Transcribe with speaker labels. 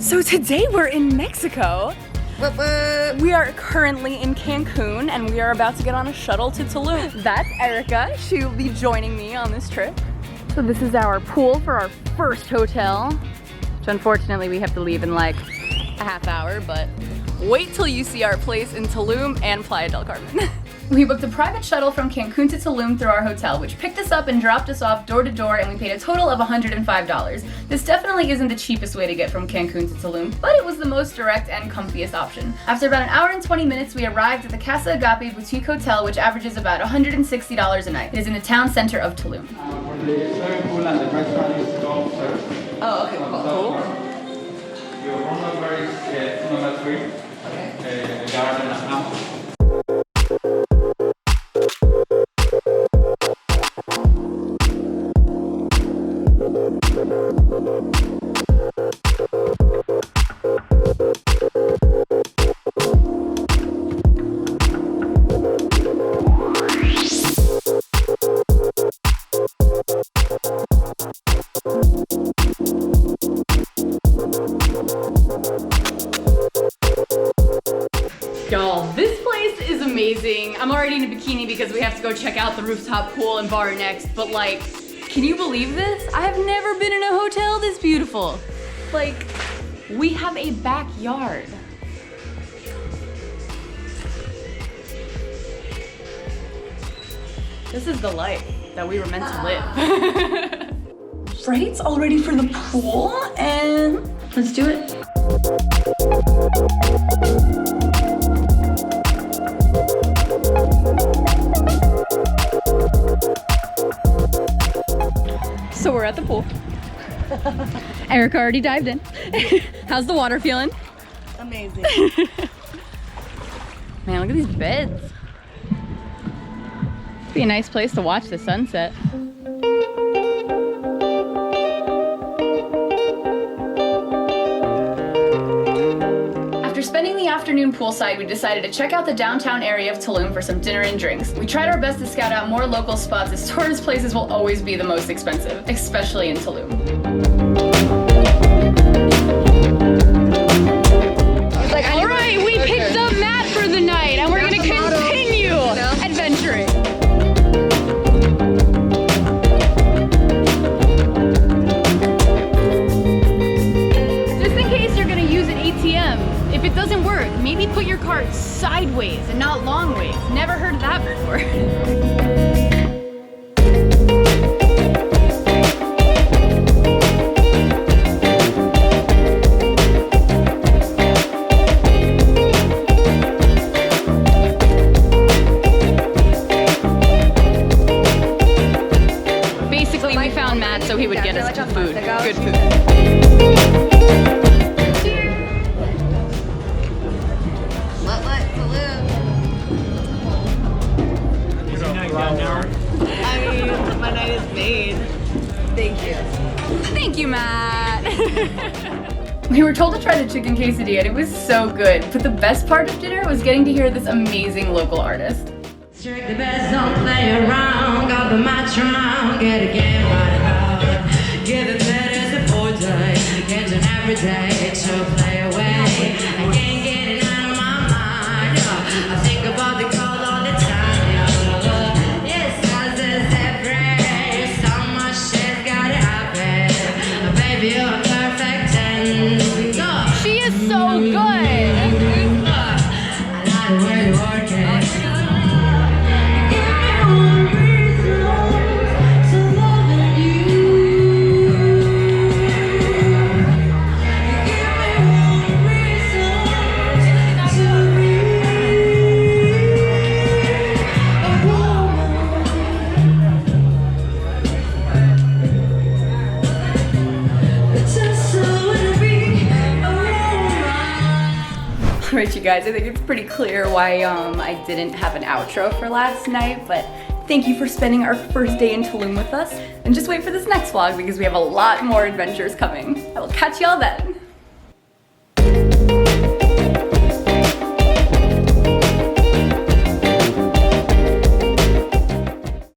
Speaker 1: So today we're in Mexico.
Speaker 2: Whoop, whoop.
Speaker 1: We are currently in Cancun and we are about to get on a shuttle to Tulum. That's Erica. She will be joining me on this trip. So this is our pool for our first hotel, which unfortunately we have to leave in like a half hour, but wait till you see our place in Tulum and Playa del Carmen. We booked a private shuttle from Cancun to Tulum through our hotel, which picked us up and dropped us off door to door, and we paid a total of $105. This definitely isn't the cheapest way to get from Cancun to Tulum, but it was the most direct and comfiest option. After about an hour and 20 minutes, we arrived at the Casa Agape boutique hotel, which averages about $160 a night. It is in the town center of Tulum.
Speaker 3: For the swimming pool and the restaurant is golf service.
Speaker 2: Oh, okay, cool.
Speaker 3: Your room number is number 3. Okay. Garden and house.
Speaker 1: Y'all, this place is amazing. I'm already in a bikini because we have to go check out the rooftop pool and bar next, but like, can you believe this? I have never been in a hotel this beautiful. Like, we have a backyard. This is the life that we were meant to live. Freights all ready for the pool, and let's do it. So we're at the pool. Erica already dived in. How's the water feeling?
Speaker 2: Amazing.
Speaker 1: Man, look at these beds. It'd be a nice place to watch the sunset. After spending the afternoon poolside, we decided to check out the downtown area of Tulum for some dinner and drinks. We tried our best to scout out more local spots, as tourist places will always be the most expensive, especially in Tulum. It's like, all right, we picked up Matt for the night, and we're gonna continue adventuring. Just in case you're gonna use an ATM, if it doesn't work, maybe put your card sideways and not long ways. Never heard of that before. Basically, we found Matt so he would get us to food. Good food.
Speaker 2: My night is made. Thank you.
Speaker 1: Thank you, Matt. We were told to try the chicken quesadilla and it was so good, but the best part of dinner was getting to hear this amazing local artist.
Speaker 4: Strike the best, don't play around. Got the match round, get a game right out. Give it better support day. Get an every day, it's your play away. I can't get it out of my mind. I think about the call all the time. Yes, as is every. So much shit gotta happen. Baby, you're a perfect 10.
Speaker 1: She is so good.
Speaker 4: I like the way you work it.
Speaker 1: Alright, you guys, I think it's pretty clear why I didn't have an outro for last night, but thank you for spending our first day in Tulum with us, and just wait for this next vlog because we have a lot more adventures coming. I will catch y'all then.